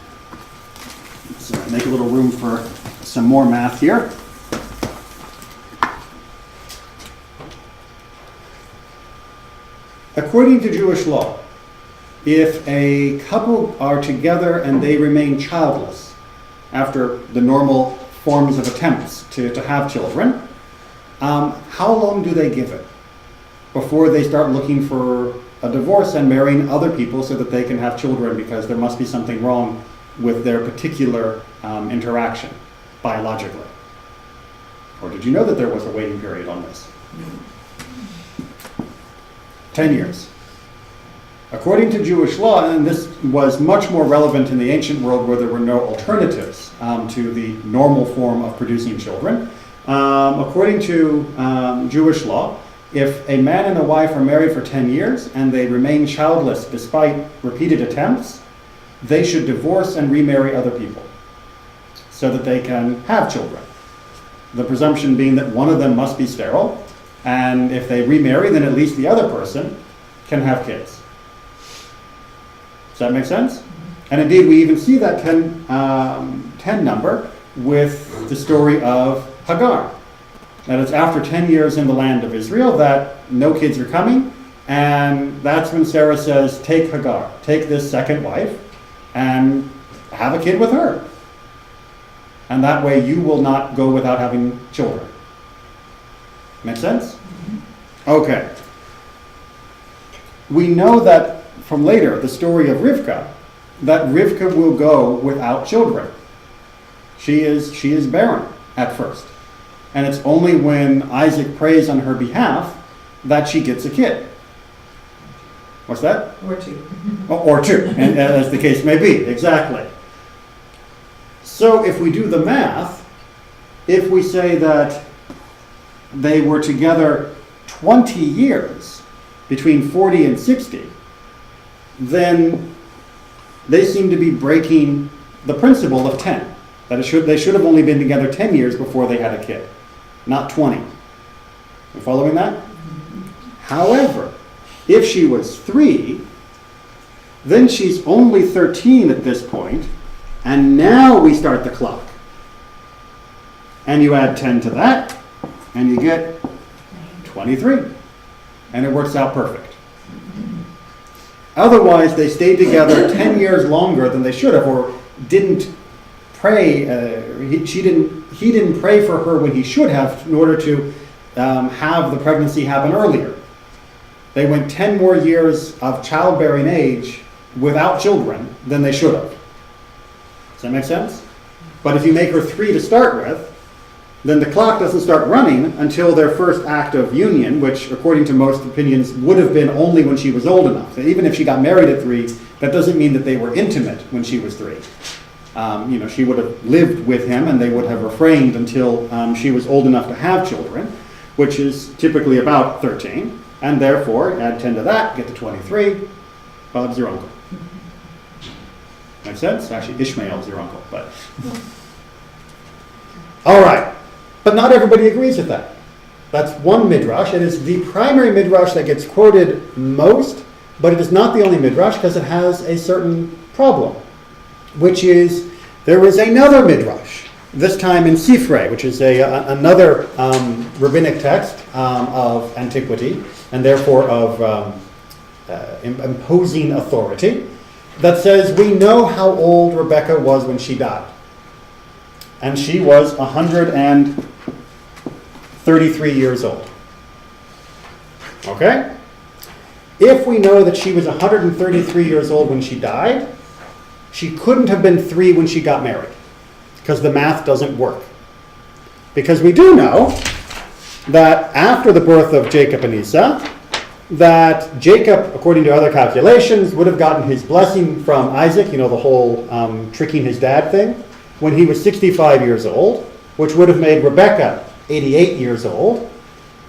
so make a little room for some more math here. According to Jewish law, if a couple are together and they remain childless after the normal forms of attempts to have children, how long do they give it before they start looking for a divorce and marrying other people so that they can have children, because there must be something wrong with their particular interaction biologically? Or did you know that there was a waiting period on this? 10 years. According to Jewish law, and this was much more relevant in the ancient world where there were no alternatives to the normal form of producing children, according to Jewish law, if a man and a wife are married for 10 years and they remain childless despite repeated attempts, they should divorce and remarry other people so that they can have children. The presumption being that one of them must be sterile, and if they remarry, then at least the other person can have kids. Does that make sense? And indeed, we even see that 10 number with the story of Hagar. That it's after 10 years in the land of Israel that no kids are coming, and that's when Sarah says, take Hagar, take this second wife, and have a kid with her. And that way you will not go without having children. Make sense? Okay. We know that from later, the story of Rivka, that Rivka will go without children. She is barren at first. And it's only when Isaac prays on her behalf that she gets a kid. What's that? Or 2. Or 2, and as the case may be, exactly. So if we do the math, if we say that they were together 20 years, between 40 and 60, then they seem to be breaking the principle of 10. That they should have only been together 10 years before they had a kid, not 20. You following that? However, if she was 3, then she's only 13 at this point, and now we start the clock. And you add 10 to that, and you get 23. And it works out perfect. Otherwise, they stayed together 10 years longer than they should have, or didn't pray. He didn't pray for her when he should have, in order to have the pregnancy happen earlier. They went 10 more years of childbearing age without children than they should have. Does that make sense? But if you make her 3 to start with, then the clock doesn't start running until their first act of union, which, according to most opinions, would have been only when she was old enough. Even if she got married at 3, that doesn't mean that they were intimate when she was 3. She would have lived with him, and they would have refrained until she was old enough to have children, which is typically about 13. And therefore, add 10 to that, get to 23. Bob's your uncle. Make sense? Actually, Ishmael's your uncle, but... All right. But not everybody agrees with that. That's one midrash. It is the primary midrash that gets quoted most, but it is not the only midrash because it has a certain problem, which is there is another midrash, this time in Sifrei, which is another rabbinic text of antiquity and therefore of imposing authority, that says we know how old Rebecca was when she died. And she was 133 years old. Okay? If we know that she was 133 years old when she died, she couldn't have been 3 when she got married, because the math doesn't work. Because we do know that after the birth of Jacob and Esau, that Jacob, according to other calculations, would have gotten his blessing from Isaac, the whole tricking his dad thing, when he was 65 years old, which would have made Rebecca 88 years old,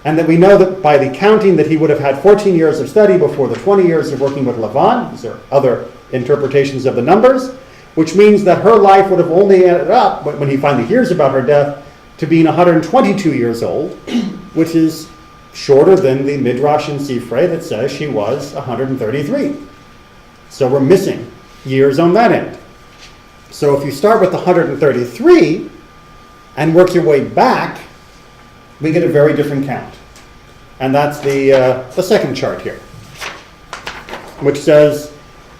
and that we know that by the counting that he would have had 14 years of study before the 20 years of working with Lavan. These are other interpretations of the numbers, which means that her life would have only ended up, when he finally hears about her death, to being 122 years old, which is shorter than the Midrash in Sifrei that says she was 133. So we're missing years on that end. So if you start with 133 and work your way back, we get a very different count. And that's the second chart here, which says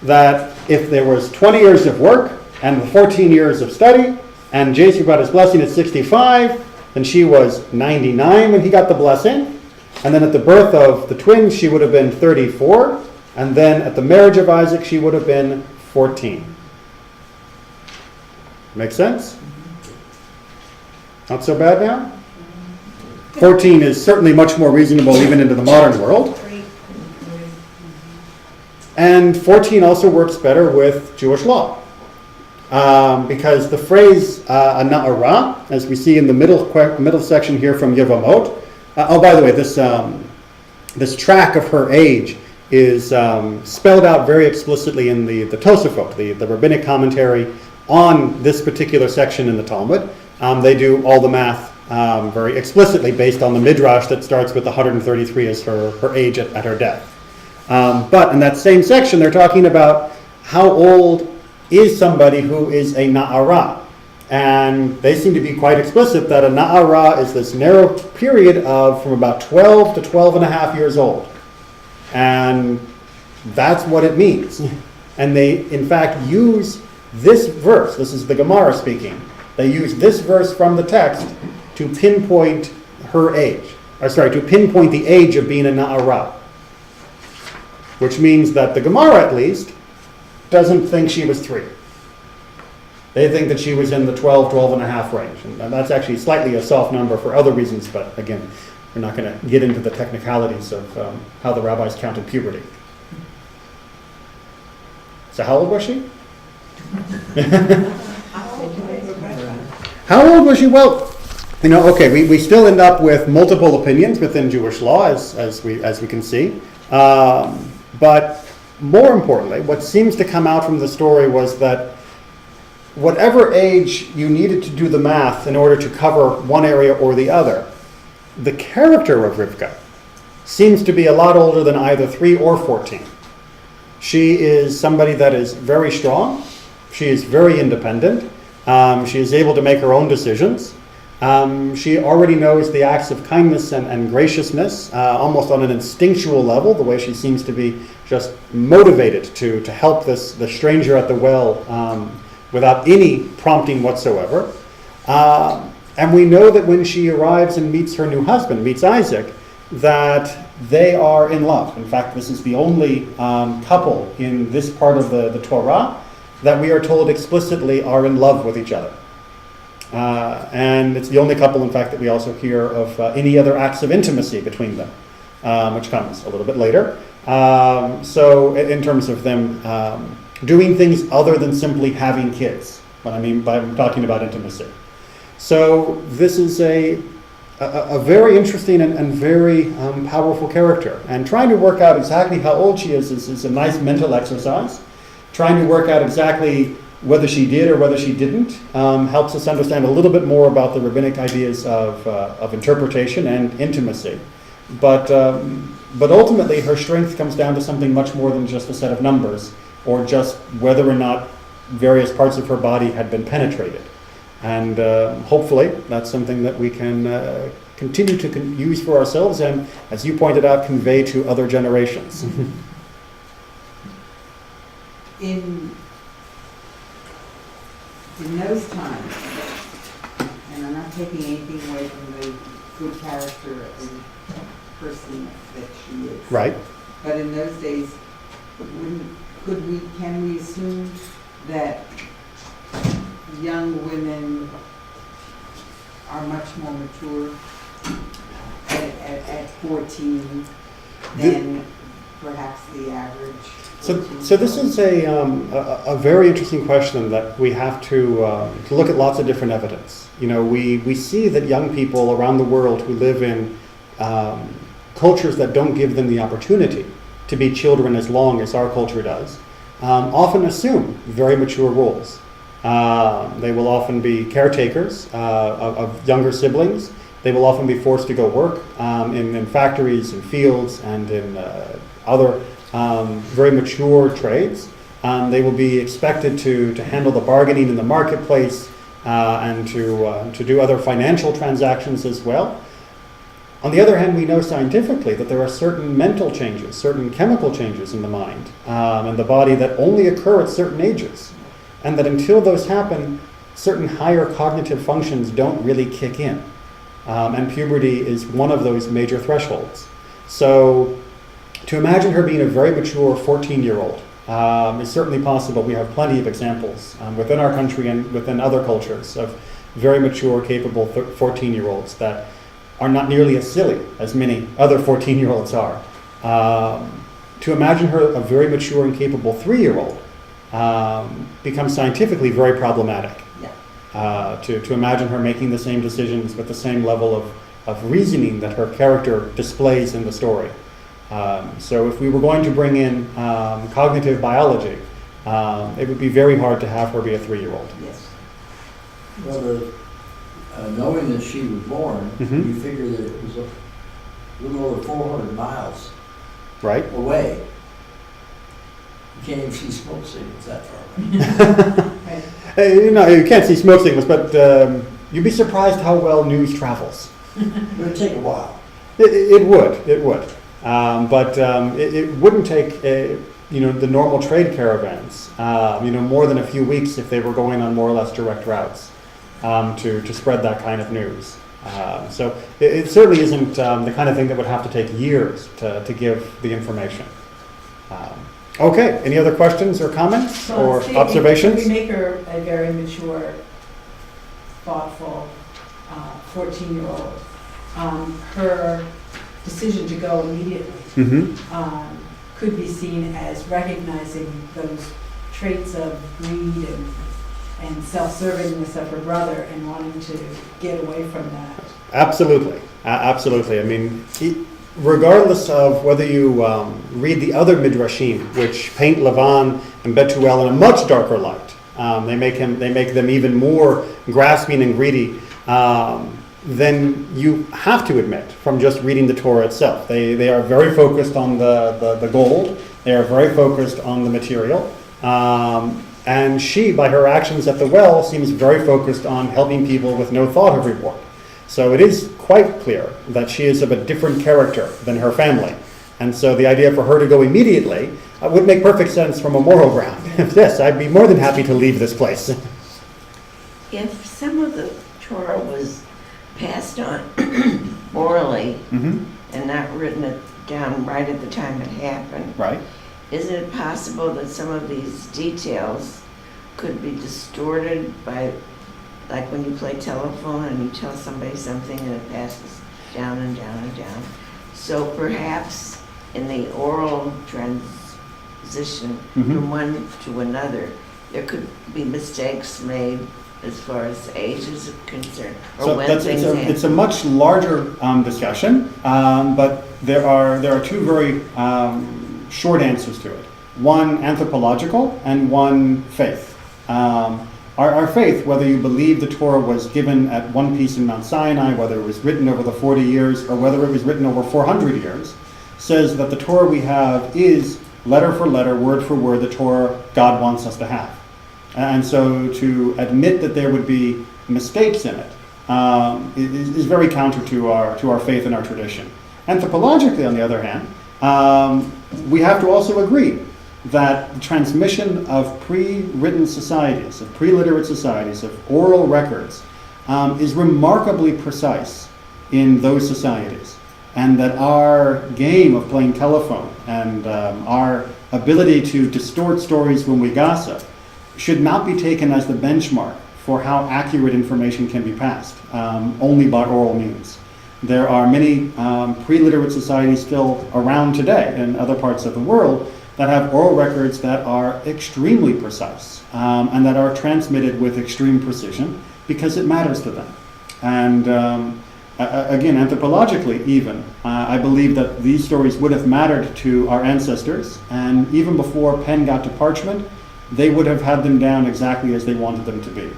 that if there was 20 years of work and 14 years of study, and Jacob got his blessing at 65, then she was 99 when he got the blessing. And then at the birth of the twins, she would have been 34. And then at the marriage of Isaac, she would have been 14. Make sense? Not so bad now? 14 is certainly much more reasonable even into the modern world. And 14 also works better with Jewish law. Because the phrase na'ara, as we see in the middle section here from Yevamot, by the way, this track of her age is spelled out very explicitly in the Tosafot, the rabbinic commentary on this particular section in the Talmud. They do all the math very explicitly based on the midrash that starts with 133 as her age at her death. But in that same section, they're talking about how old is somebody who is a na'ara. And they seem to be quite explicit that a na'ara is this narrow period of from about 12 to 12 and a half years old. And that's what it means. And they, in fact, use this verse. This is the Gemara speaking. They use this verse from the text to pinpoint her age. To pinpoint the age of being a na'ara. Which means that the Gemara, at least, doesn't think she was 3. They think that she was in the 12 and a half range. And that's actually slightly a soft number for other reasons, but again, we're not going to get into the technicalities of how the rabbis counted puberty. So how old was she? How old was she? Well, okay, we still end up with multiple opinions within Jewish law, as we can see. But more importantly, what seems to come out from the story was that whatever age you needed to do the math in order to cover one area or the other, the character of Rivka seems to be a lot older than either 3 or 14. She is somebody that is very strong. She is very independent. She is able to make her own decisions. She already knows the acts of kindness and graciousness, almost on an instinctual level, the way she seems to be just motivated to help the stranger at the well without any prompting whatsoever. And we know that when she arrives and meets her new husband, meets Isaac, that they are in love. In fact, this is the only couple in this part of the Torah that we are told explicitly are in love with each other. And it's the only couple, in fact, that we also hear of any other acts of intimacy between them, which comes a little bit later. So in terms of them doing things other than simply having kids, what I mean by talking about intimacy. So this is a very interesting and very powerful character. And trying to work out exactly how old she is a nice mental exercise. Trying to work out exactly whether she did or whether she didn't helps us understand a little bit more about the rabbinic ideas of interpretation and intimacy. But ultimately, her strength comes down to something much more than just a set of numbers, or just whether or not various parts of her body had been penetrated. And hopefully, that's something that we can continue to use for ourselves and, as you pointed out, convey to other generations. In those times, and I'm not taking anything away from the good character and person that she is. Right. But in those days, can we assume that young women are much more mature at 14 than perhaps the average? So this is a very interesting question that we have to look at lots of different evidence. You know, we see that young people around the world who live in cultures that don't give them the opportunity to be children as long as our culture does, often assume very mature roles. They will often be caretakers of younger siblings. They will often be forced to go work in factories and fields and in other very mature trades. They will be expected to handle the bargaining in the marketplace and to do other financial transactions as well. On the other hand, we know scientifically that there are certain mental changes, certain chemical changes in the mind and the body that only occur at certain ages. And that until those happen, certain higher cognitive functions don't really kick in. And puberty is one of those major thresholds. So to imagine her being a very mature 14-year-old is certainly possible. We have plenty of examples within our country and within other cultures of very mature, capable 14-year-olds that are not nearly as silly as many other 14-year-olds are. To imagine her a very mature and capable 3-year-old becomes scientifically very problematic. Yeah. To imagine her making the same decisions with the same level of reasoning that her character displays in the story. So if we were going to bring in cognitive biology, it would be very hard to have her be a 3-year-old. Yes. Well, knowing that she was born, Mhm. you figure that it was a little over 400 miles Right? away. You can't even see smoke signals that far away. You know, you can't see smoke signals, but you'd be surprised how well news travels. It would take a while. It would. But it wouldn't take, the normal trade caravans, more than a few weeks if they were going on more or less direct routes to spread that kind of news. So it certainly isn't the kind of thing that would have to take years to give the information. Okay, any other questions or comments or observations? We make her a very mature, thoughtful 14-year-old. Her decision to go immediately could be seen as recognizing those traits of greed and self-servingness of her brother and wanting to get away from that. Absolutely. Absolutely. I mean, regardless of whether you read the other midrashim, which paint Lavan and Betuel in a much darker light, they make them even more grasping and greedy. Then you have to admit from just reading the Torah itself. They are very focused on the gold. They are very focused on the material. And she, by her actions at the well, seems very focused on helping people with no thought of reward. So it is quite clear that she is of a different character than her family. And so the idea for her to go immediately would make perfect sense from a moral ground. Yes, I'd be more than happy to leave this place. If some of the Torah was passed on orally and not written it down right at the time it happened, Right. is it possible that some of these details could be distorted by, like when you play telephone and you tell somebody something and it passes down and down and down? So perhaps in the oral transition from one to another, there could be mistakes made as far as age is concerned, or So when that's, things it's a much larger discussion, but there are two very short answers to it. One anthropological and one faith. Our faith, whether you believe the Torah was given at one piece in Mount Sinai, whether it was written over the 40 years, or whether it was written over 400 years, says that the Torah we have is letter for letter, word for word, the Torah God wants us to have. And so to admit that there would be mistakes in it is very counter to our faith and our tradition. Anthropologically, on the other hand, we have to also agree that the transmission of pre-written societies, of pre-literate societies, of oral records, is remarkably precise in those societies. And that our game of playing telephone and our ability to distort stories when we gossip should not be taken as the benchmark for how accurate information can be passed, only by oral means. There are many pre-literate societies still around today in other parts of the world that have oral records that are extremely precise and that are transmitted with extreme precision because it matters to them. And again, anthropologically even, I believe that these stories would have mattered to our ancestors, and even before pen got to parchment, they would have had them down exactly as they wanted them to be,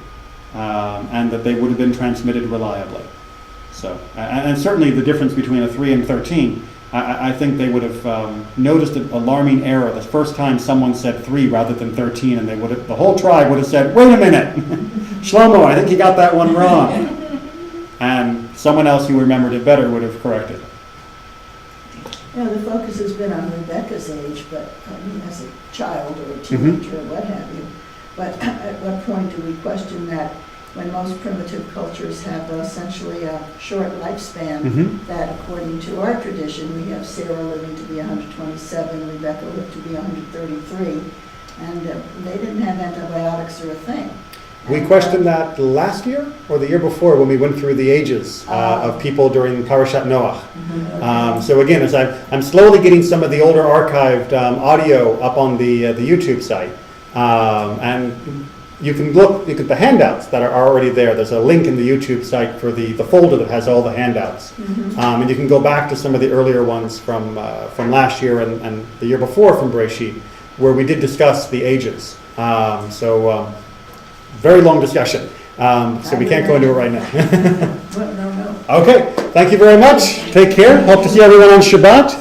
and that they would have been transmitted reliably. So, and certainly the difference between a 3 and 13, I think they would have noticed an alarming error the first time someone said 3 rather than 13, and they would have, the whole tribe would have said, "Wait a minute, Shlomo, I think you got that one wrong." And someone else who remembered it better would have corrected. You know, the focus has been on Rebecca's age, but as a child or a teenager or what have you. But at what point do we question that when most primitive cultures have essentially a short lifespan, that according to our tradition, we have Sarah living to be 127, Rebecca lived to be 133, and they didn't have antibiotics or a thing. We questioned that last year or the year before when we went through the ages of people during Parashat Noach. So again, as I'm slowly getting some of the older archived audio up on the YouTube site, and you can look at the handouts that are already there. There's a link in the YouTube site for the folder that has all the handouts, and you can go back to some of the earlier ones from last year and the year before from Bereshit, where we did discuss the ages. Very long discussion, so we can't go into it right now. No. Okay, thank you very much. Take care. Hope to see everyone on Shabbat.